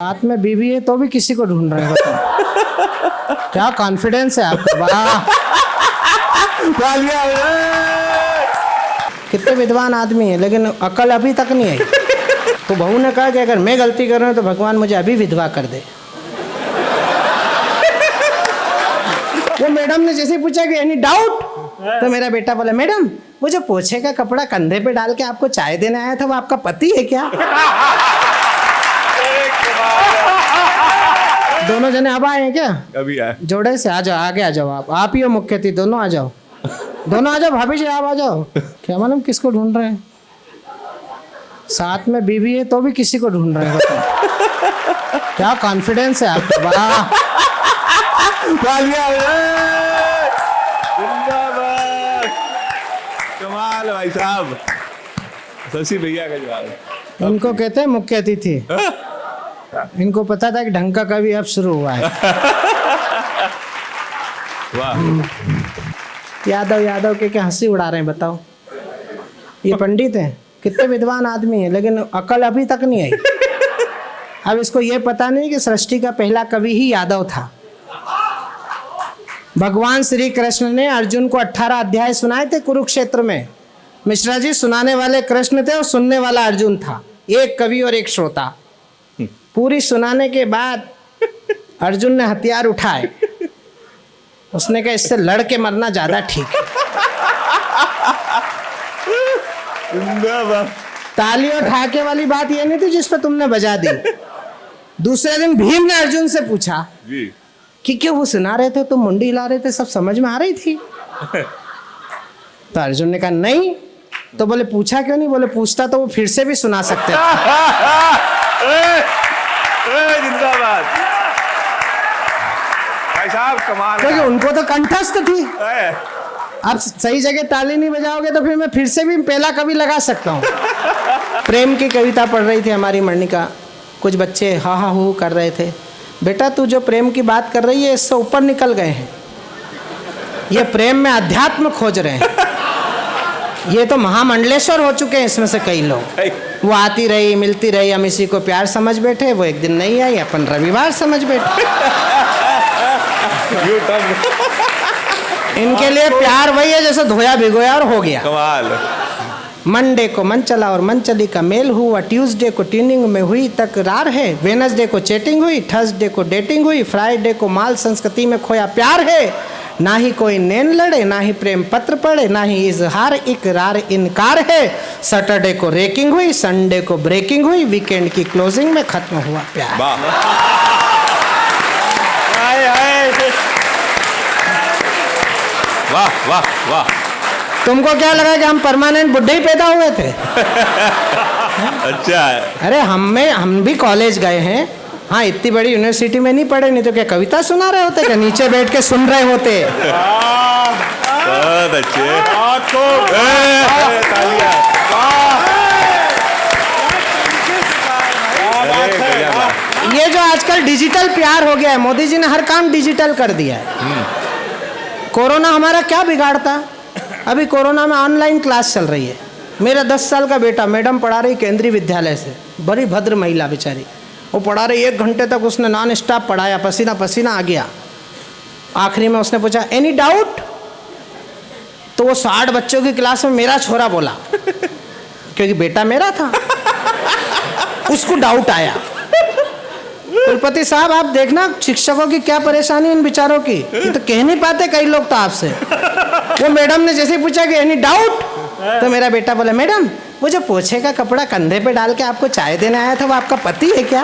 हाथ में बीवी है तो भी किसी को ढूंढ रहे हैं, बताओ। क्या कॉन्फिडेंस है आपका, वाह। कितने विद्वान आदमी है लेकिन अकल अभी तक नहीं आई। तो बहू ने कहा कि अगर मैं गलती कर रहा हूँ तो भगवान मुझे अभी विधवा कर दे। वो मैडम ने जैसे पूछा कि एनी डाउट, तो मेरा बेटा बोला मैडम वो जो पोछे का कपड़ा कंधे पे डाल के आपको चाय देने आया था वो आपका पति है क्या? दोनों जने अब आए हैं क्या? अभी आए। जोड़े से आ जाओ, आगे आ जाओ। आप ही हो मुख्य अतिथि, दोनों आ जाओ, दोनों आ जाओ। भाभी जी आप आ जाओ। क्या मालूम किसको ढूंढ रहे हैं? साथ में बीवी है तो भी किसी को ढूंढ रहे हैं, बताओ। क्या कॉन्फिडेंस है आपका, वाह। कमाल भाई साहब, शशि भैया का जवाब। इनको कहते हैं मुख्य अतिथि। इनको पता था कि ढंग का कवि अब शुरू हुआ है। वाह। यादव यादव के हंसी उड़ा रहे हैं, बताओ। ये पंडित हैं, कितने विद्वान आदमी हैं लेकिन अकल अभी तक नहीं आई। अब इसको ये पता नहीं कि सृष्टि का पहला कवि ही यादव था। भगवान श्री कृष्ण ने अर्जुन को 18 अध्याय सुनाए थे कुरुक्षेत्र में। मिश्रा जी सुनाने वाले कृष्ण थे और सुनने वाला अर्जुन था, एक कवि और एक श्रोता। पूरी सुनाने के बाद अर्जुन ने हथियार उठाए। उसने कहा इससे लड़ के मरना ज्यादा ठीक है। ताली और ठाके वाली बात ये नहीं थी जिस पर तुमने बजा दी। दूसरे दिन भीम ने अर्जुन से पूछा जी कि क्यों वो सुना रहे थे, तुम मुंडी हिला रहे थे, सब समझ में आ रही थी? तो अर्जुन ने कहा नहीं। तो बोले पूछा क्यों नहीं? बोले पूछता तो वो फिर से भी सुना सकते थे। जिंदाबाद भाई साहब, कमाल। क्योंकि उनको तो कंठस्थ थी। आप सही जगह ताली नहीं बजाओगे तो फिर मैं फिर से भी पहला कवि लगा सकता हूँ। प्रेम की कविता पढ़ रही थी हमारी मर्णिका। कुछ बच्चे हा हा हू कर रहे थे। बेटा तू जो प्रेम की बात कर रही है इससे ऊपर निकल गए हैं। ये प्रेम में अध्यात्म खोज रहे हैं। ये तो महामंडलेश्वर हो चुके हैं इसमें से कई लोग। वो आती रही मिलती रही, हम इसी को प्यार समझ बैठे, वो एक दिन नहीं आई, अपन रविवार समझ बैठे। इनके लिए प्यार वही है जैसे धोया भिगोया और हो गया। कमाल। मंडे को मन चला और मन चली का मेल हुआ, ट्यूसडे को ट्यूनिंग में हुई तकरार है, वेडनेसडे को चैटिंग हुई, थर्सडे को डेटिंग हुई, फ्राइडे को माल संस्कृति में खोया प्यार है। ना ही कोई नैन लड़े, ना ही प्रेम पत्र पढ़े, ना ही इजहार इकरार इनकार है। सैटरडे को रेकिंग हुई, संडे को ब्रेकिंग हुई, वीकेंड की क्लोजिंग में खत्म हुआ प्यार। वाह वाह वाह। तुमको क्या लगा कि हम परमानेंट बुढ़े ही पैदा हुए थे? अच्छा है। अरे हम भी कॉलेज गए हैं। हाँ, इतनी बड़ी यूनिवर्सिटी में नहीं पढ़े, नहीं तो क्या कविता सुना रहे होते, क्या नीचे बैठ के सुन रहे होते। बहुत अच्छे। ये जो आजकल डिजिटल प्यार हो गया है, मोदी जी ने हर काम डिजिटल कर दिया है। कोरोना हमारा क्या बिगाड़ता? अभी कोरोना में ऑनलाइन क्लास चल रही है। मेरा 10 साल का बेटा, मैडम पढ़ा रही केंद्रीय विद्यालय से, बड़ी भद्र महिला बेचारी, वो पढ़ा रही 1 घंटे तक उसने नॉन स्टॉप पढ़ाया, पसीना पसीना आ गया। आखिरी में उसने पूछा एनी डाउट? तो वो 60 बच्चों की क्लास में मेरा छोरा बोला, क्योंकि बेटा मेरा था, उसको डाउट आया। कुलपति साहब आप देखना शिक्षकों की क्या परेशानी इन बेचारों की, ये तो कह नहीं पाते कई लोग तो आपसे। वो मैडम ने जैसे पूछा कि एनी डाउट, तो मेरा बेटा बोला मैडम वो जो पोछे का कपड़ा कंधे पे डाल के आपको चाय देने आया था वो आपका पति है क्या?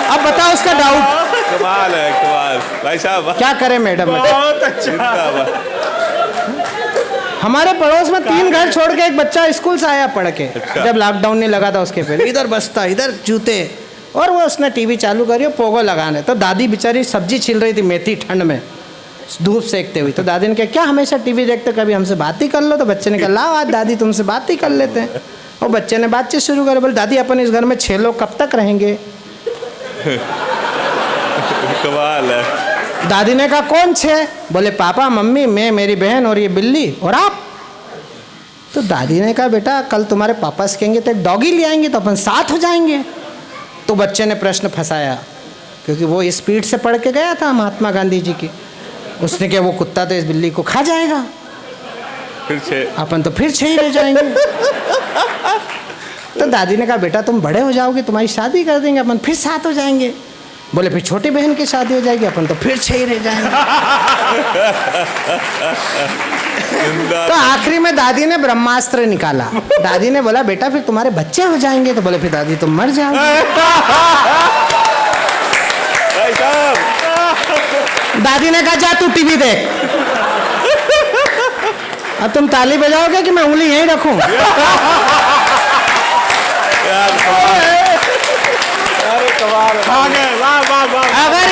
अब बताओ उसका डाउट। कमाल है, कमाल भाई साहब। क्या करें मैडम? बहुत अच्छा। हमारे पड़ोस में 3 घर छोड़ के एक बच्चा स्कूल से आया पढ़ के। जब लॉकडाउन नहीं लगा था उसके पहले, इधर बसता इधर जूते, और वो उसने टीवी चालू करी और पोगो लगाने। तो दादी बेचारी सब्जी छिल रही थी मेथी ठंड में धूप सेकते हुए। तो दादी ने कहा क्या हमेशा टीवी देखते, कभी हमसे बात ही कर लो। तो बच्चे ने कहा लाओ आज दादी तुमसे बात ही कर लेते हैं। और बच्चे ने बातचीत शुरू करी। बोले दादी अपन इस घर में 6 लोग कब तक रहेंगे? कमाल है। दादी ने कहा कौन छह? बोले पापा मम्मी मैं मेरी बहन और ये बिल्ली और आप। तो दादी ने कहा बेटा कल तुम्हारे पापा से कहेंगे तो एक डॉगी ले आएंगे तो अपन साथ हो जाएंगे। तो बच्चे ने प्रश्न फंसाया क्योंकि वो स्पीड से पढ़ के गया था महात्मा गांधी जी की। उसने कहा वो कुत्ता तो इस बिल्ली को खा जाएगा, फिर छह अपन तो फिर छह ही रह जाएंगे। तो दादी ने कहा बेटा तुम बड़े हो जाओगे तुम्हारी शादी कर देंगे अपन फिर साथ हो जाएंगे। बोले फिर छोटी बहन की शादी हो जाएगी अपन तो फिर छह ही रह जाएंगे। तो आखिरी में दादी ने ब्रह्मास्त्र निकाला। दादी ने बोला बेटा फिर तुम्हारे बच्चे हो जाएंगे। तो बोले फिर दादी तुम मर जाओ। भाई साहब दादी ने कहा जा तू टीवी देख। अब तुम ताली बजाओगे कि मैं उंगली यहीं रखूं? यार कमाल अगर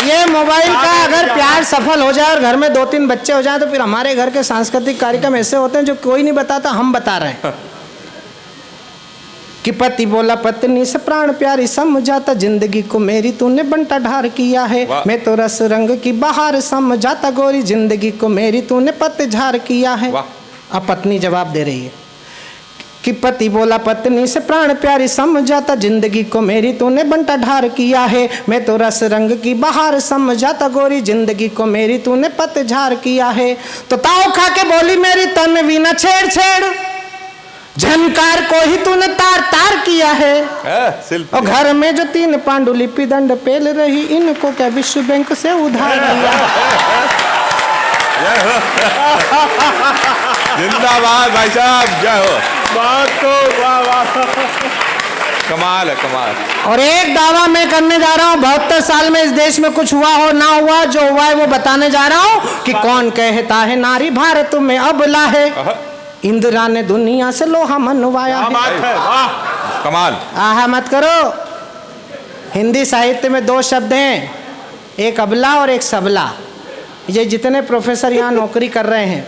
ये मोबाइल का अगर प्यार सफल हो जाए और घर में 2-3 बच्चे हो जाए तो फिर हमारे घर के सांस्कृतिक कार्यक्रम ऐसे होते हैं जो कोई नहीं बताता, हम बता रहे हैं। कि पति बोला पत्नी से प्राण प्यारी समझाता जिंदगी को मेरी तूने बंटा ढार किया है। मैं तो रस रंग की बहार समझाता गोरी जिंदगी को मेरी तूने पतझार किया है। अब पत्नी जवाब दे रही है कि पति बोला पत्नी से प्राण प्यारी समझाता जिंदगी को मेरी तूने बंटा ढार किया है। मैं तो रस रंग की बहार समझाता गोरी जिंदगी को मेरी तूने पतझार किया है। तो ताव खा के बोली मेरी तन्वी न छेड़ छेड़ झनकार को ही तूने तार तार किया है। और घर में जो 3 पांडुलिपि दंड पेल रही इनको क्या विश्व बैंक से उधार दिया। जिंदाबाद भाई साहब जय हो। बात तो वाह वाह कमाल है कमाल। और एक दावा मैं करने जा रहा हूँ 72 साल में इस देश में कुछ हुआ हो ना हुआ, जो हुआ है वो बताने जा रहा हूँ कि कौन कहता है नारी भारत में अबला है। इंदिरा ने दुनिया से लोहा मनवाया है। वाह कमाल। आहा मत करो। हिंदी साहित्य में 2 शब्द हैं, एक अबला और एक सबला। ये जितने प्रोफेसर यहाँ नौकरी कर रहे हैं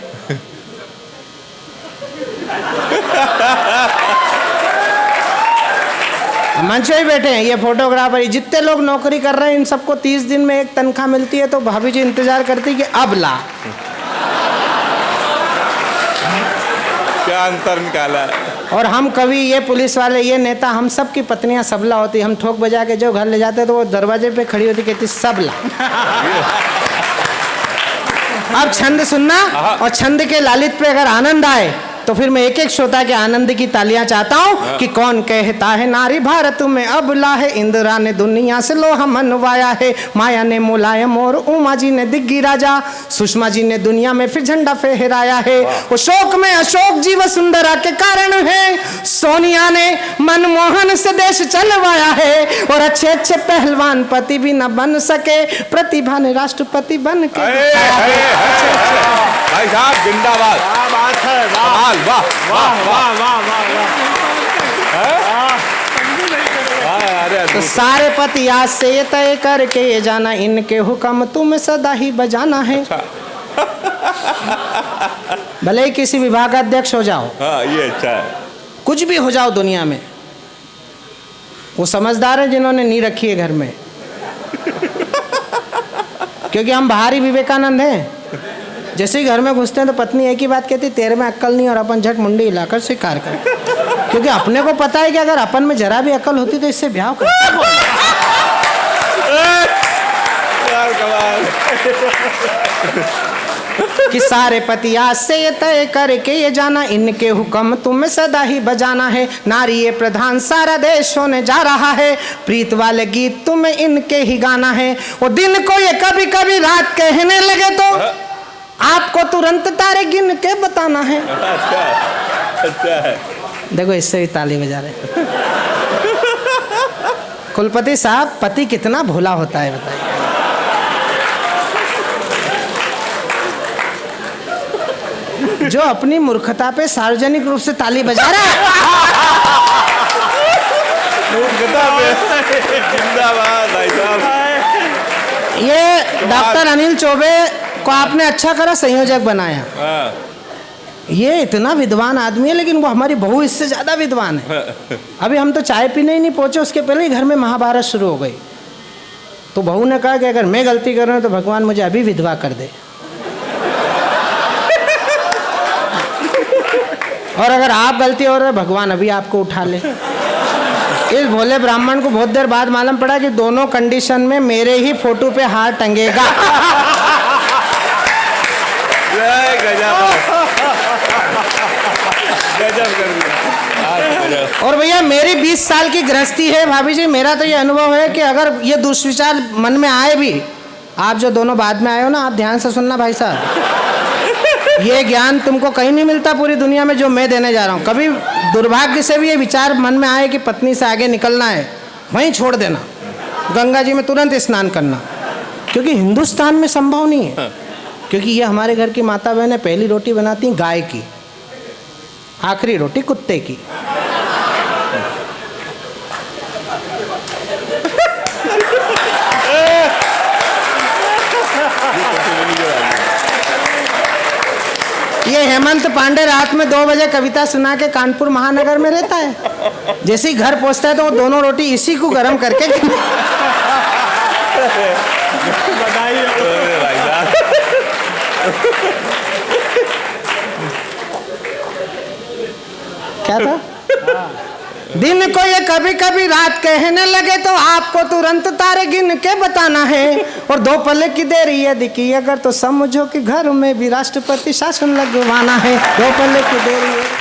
मंच पे ही बैठे हैं, ये फोटोग्राफर जितने लोग नौकरी कर रहे हैं इन सबको 30 दिन में एक तनख्वाह मिलती है। तो भाभी जी इंतजार करती कि अब ला क्या अंतर निकाला है। और हम कभी ये पुलिस वाले ये नेता हम सब की पत्नियां सबला होती। हम ठोक बजा के जो घर ले जाते तो वो दरवाजे पे खड़ी होती कहती सबला। अब छंद सुनना और छंद के लालित पे अगर आनंद आए तो फिर मैं एक एक श्रोता के आनंद की तालियां चाहता हूं कि कौन कहता है नारी भारत में अबला है। इंदिरा ने दुनिया से लोहा मनवाया है, माया ने मुलायम और उमा जी ने दिग्गी राजा, सुषमा जी ने दुनिया में फिर झंडा फहराया है। वो शोक में अशोक जी वसुंधरा के कारण है, सोनिया ने मनमोहन से देश चलवाया है। और अच्छे अच्छे पहलवान पति भी न बन सके, प्रतिभा ने राष्ट्रपति बन के भाई साहब जिंदाबाद। बात है वाह वाह वाह वाह वाह वाह। तो सारे पति आज से ये तय करके ये जाना इनके हुक्म तुम्हें सदा ही बजाना है। भले ही किसी विभाग अध्यक्ष हो जाओ, हाँ ये अच्छा है। कुछ भी हो जाओ दुनिया में, वो समझदार है जिन्होंने नी रखी है घर में। क्योंकि हम बाहरी विवेकानंद हैं। जैसे ही घर में घुसते हैं तो पत्नी एक ही बात कहती तेरे में अक्ल नहीं, और अपन झट मुंडी हिलाकर स्वीकार कर। क्योंकि अपने को पता है कि अगर अपन में जरा भी अक्ल होती तो इससे ब्याह कर। कि सारे पति आज से ये तय करके ये जाना इनके हुक्म तुम्हें सदा ही बजाना है। नारी ये प्रधान सारा देश होने जा रहा है, प्रीत वाले गीत तुम्हें इनके ही गाना है। वो दिन को ये कभी कभी रात कहने लगे तो आपको तुरंत तारे गिन के बताना है। अच्छा है। देखो इससे भी ताली बजा रहे। कुलपति साहब पति कितना भोला होता है बताइए। जो अपनी मूर्खता पे सार्वजनिक रूप से ताली बजा रहा है। जिंदाबाद भाई साहब। ये डॉक्टर अनिल चौबे को आपने अच्छा करा संयोजक बनाया। ये इतना विद्वान आदमी है लेकिन वो हमारी बहू इससे ज्यादा विद्वान है। अभी हम तो चाय पीने ही नहीं पहुंचे उसके पहले ही घर में महाभारत शुरू हो गई। तो बहू ने कहा कि अगर मैं गलती कर रहा हूँ तो भगवान मुझे अभी विधवा कर दे, और अगर आप गलती हो रहे हो भगवान अभी आपको उठा ले। इस भोले ब्राह्मण को बहुत देर बाद मालूम पड़ा कि दोनों कंडीशन में मेरे ही फोटो पे हार टंगेगा। गजब कर दिया। और भैया मेरी 20 साल की गृहस्थी है भाभी जी, मेरा तो ये अनुभव है कि अगर ये दुष्विचार मन में आए भी, आप जो दोनों बाद में आए हो ना, आप ध्यान से सुनना भाई साहब, ये ज्ञान तुमको कहीं नहीं मिलता पूरी दुनिया में जो मैं देने जा रहा हूँ। कभी दुर्भाग्य से भी ये विचार मन में आए कि पत्नी से आगे निकलना है, वहीं छोड़ देना, गंगा जी में तुरंत स्नान करना, क्योंकि हिंदुस्तान में संभव नहीं है। क्योंकि ये हमारे घर की माता बहनें पहली रोटी बनाती हैं गाय की, आखिरी रोटी कुत्ते की। ये हेमंत पांडे रात में 2 बजे कविता सुना के कानपुर महानगर में रहता है। जैसे ही घर पहुंचता है तो वो दोनों रोटी इसी को गर्म करके क्या था? दिन को ये कभी कभी रात कहने लगे तो आपको तुरंत तारे गिन के बताना है, और 2 पल की देरी यदि की अगर तो समझो कि घर में भी राष्ट्रपति शासन लगवाना है। 2 पल की देरी है।